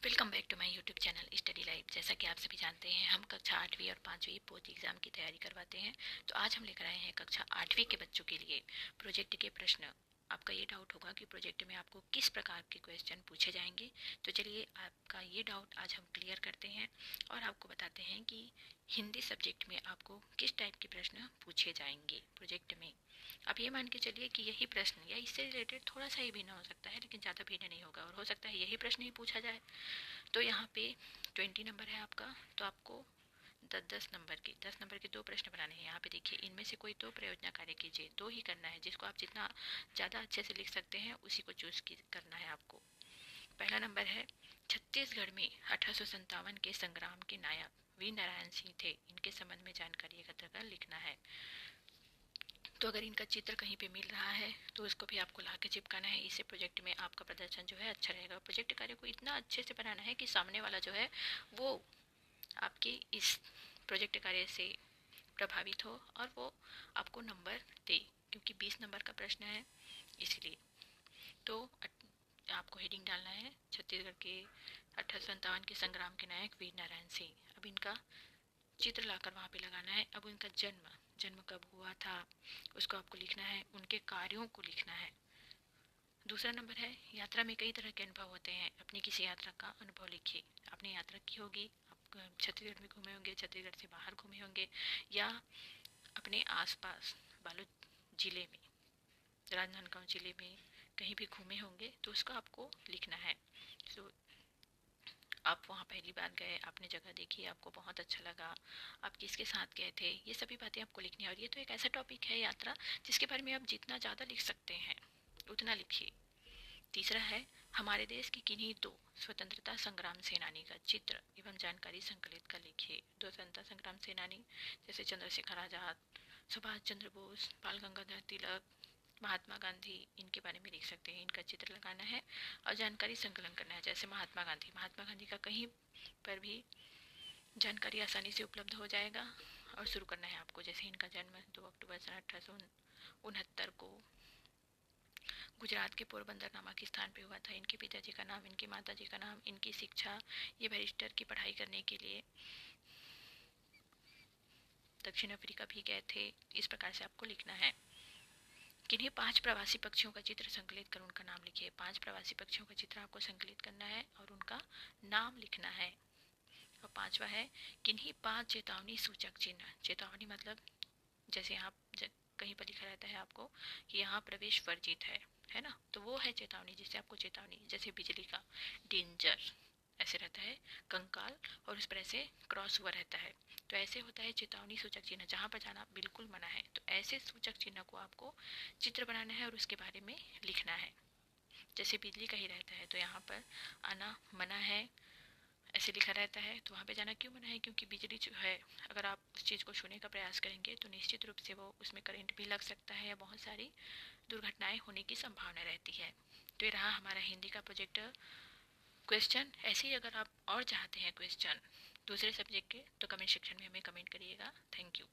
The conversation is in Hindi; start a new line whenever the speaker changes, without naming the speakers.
Welcome back to my YouTube channel study life. जैसा कि आप सभी जानते हैं, हम कक्षा 8वीं और 5वीं बोर्ड एग्जाम की तैयारी करवाते हैं। तो आज हम लेकर आए हैं कक्षा 8वीं के बच्चों के लिए प्रोजेक्ट के प्रश्न। आपका ये डाउट होगा कि प्रोजेक्ट में आपको किस प्रकार के क्वेश्चन पूछे जाएंगे। तो चलिए आपका ये डाउट आज हम क्लियर करते हैं और आपको बताते हैं कि हिंदी सब्जेक्ट में आपको किस टाइप के प्रश्न पूछे जाएंगे प्रोजेक्ट में। आप ये मान के चलिए कि यही प्रश्न या इससे रिलेटेड थोड़ा सा ही भिन्न हो सकता है, लेकिन ज़्यादा भिन्न नहीं होगा और हो सकता है यही प्रश्न ही पूछा जाए। तो यहाँ पे 20 नंबर है आपका, तो आपको 10 नंबर के दो प्रश्न बनाने हैं। यहाँ पे देखिए, इनमें से कोई दो प्रयोजना कार्य कीजिए। दो ही करना है, जिसको आप जितना ज़्यादा अच्छे से लिख सकते हैं उसी को चूज करना है आपको। पहला नंबर है, छत्तीसगढ़ में 1857 के संग्राम के नायक वीर नारायण सिंह थे। इनके संबंध में जानकारी एकत्र कर लिखना है। तो अगर इनका चित्र कहीं पे मिल रहा है तो उसको भी आपको ला के चिपकाना है। इससे प्रोजेक्ट में आपका प्रदर्शन जो है अच्छा रहेगा। प्रोजेक्ट कार्य को इतना अच्छे से बनाना है कि सामने वाला जो है वो आपके इस प्रोजेक्ट कार्य से प्रभावित हो और वो आपको नंबर दे, क्योंकि 20 नंबर का प्रश्न है इसलिए। तो आपको हेडिंग डालना है, छत्तीसगढ़ के 1857 के संग्राम के नायक वीर नारायण सिंह। अब इनका चित्र लाकर वहाँ पे लगाना है। अब उनका जन्म जन्म कब हुआ था उसको आपको लिखना है, उनके कार्यों को लिखना है। दूसरा नंबर है, यात्रा में कई तरह के अनुभव होते हैं, अपनी किसी यात्रा का अनुभव लिखिए। आपने यात्रा की होगी, आप छत्तीसगढ़ में घूमे होंगे, छत्तीसगढ़ से बाहर घूमे होंगे, या अपने आसपास बालोद जिले में, राजनांदगांव जिले में कहीं भी घूमे होंगे, तो उसका आपको लिखना है। तो आप वहाँ पहली बार गए, आपने जगह देखी, आपको बहुत अच्छा लगा, आप किसके साथ गए थे, ये सभी बातें आपको लिखनी है। और ये तो एक ऐसा टॉपिक है यात्रा, जिसके बारे में आप जितना ज़्यादा लिख सकते हैं उतना लिखिए। तीसरा है, हमारे देश के किन्हीं दो स्वतंत्रता संग्राम सेनानी का चित्र एवं जानकारी संकलित कर लिखिए। दो स्वतंत्रता संग्राम सेनानी जैसे चंद्रशेखर आजाद, सुभाष चंद्र बोस, बाल गंगाधर तिलक, महात्मा गांधी, इनके बारे में लिख सकते हैं। इनका चित्र लगाना है और जानकारी संकलन करना है। जैसे महात्मा गांधी का कहीं पर भी जानकारी आसानी से उपलब्ध हो जाएगा। और शुरू करना है आपको, जैसे इनका जन्म 2 अक्टूबर सन 1869 को गुजरात के पोरबंदर नामक स्थान पे हुआ था। इनके पिताजी का नाम, इनकी माताजी का नाम, इनकी शिक्षा, ये बैरिस्टर की पढ़ाई करने के लिए दक्षिण अफ्रीका भी गए थे। इस प्रकार से आपको लिखना है। किन्हीं 5 प्रवासी पक्षियों का चित्र संकलित कर उनका नाम लिखिए। 5 प्रवासी पक्षियों का चित्र आपको संकलित करना है और उनका नाम लिखना है। और पांचवा है, किन्हीं 5 चेतावनी सूचक चिन्ह। चेतावनी मतलब जैसे यहाँ कहीं पर लिखा रहता है आपको कि यहाँ प्रवेश वर्जित है ना, तो वो है चेतावनी, जिससे आपको चेतावनी, जैसे बिजली का डेंजर ऐसे रहता है, कंकाल और उस पर ऐसे क्रॉस हुआ रहता है, तो ऐसे होता है चेतावनी सूचक चिन्ह, जहाँ पर जाना बिल्कुल मना है। तो ऐसे सूचक चिन्ह को आपको चित्र बनाना है और उसके बारे में लिखना है। जैसे बिजली का ही रहता है, तो यहाँ पर आना मना है ऐसे लिखा रहता है, तो वहाँ पे जाना क्यों मना है, क्योंकि बिजली जो है, अगर आप उस चीज़ को छूने का प्रयास करेंगे तो निश्चित रूप से वो उसमें करंट भी लग सकता है या बहुत सारी दुर्घटनाएं होने की संभावना रहती है। तो ये रहा हमारा हिंदी का प्रोजेक्ट क्वेश्चन। ऐसे ही अगर आप और चाहते हैं क्वेश्चन दूसरे सब्जेक्ट के, तो कमेंट सेक्शन में हमें कमेंट करिएगा। Thank you.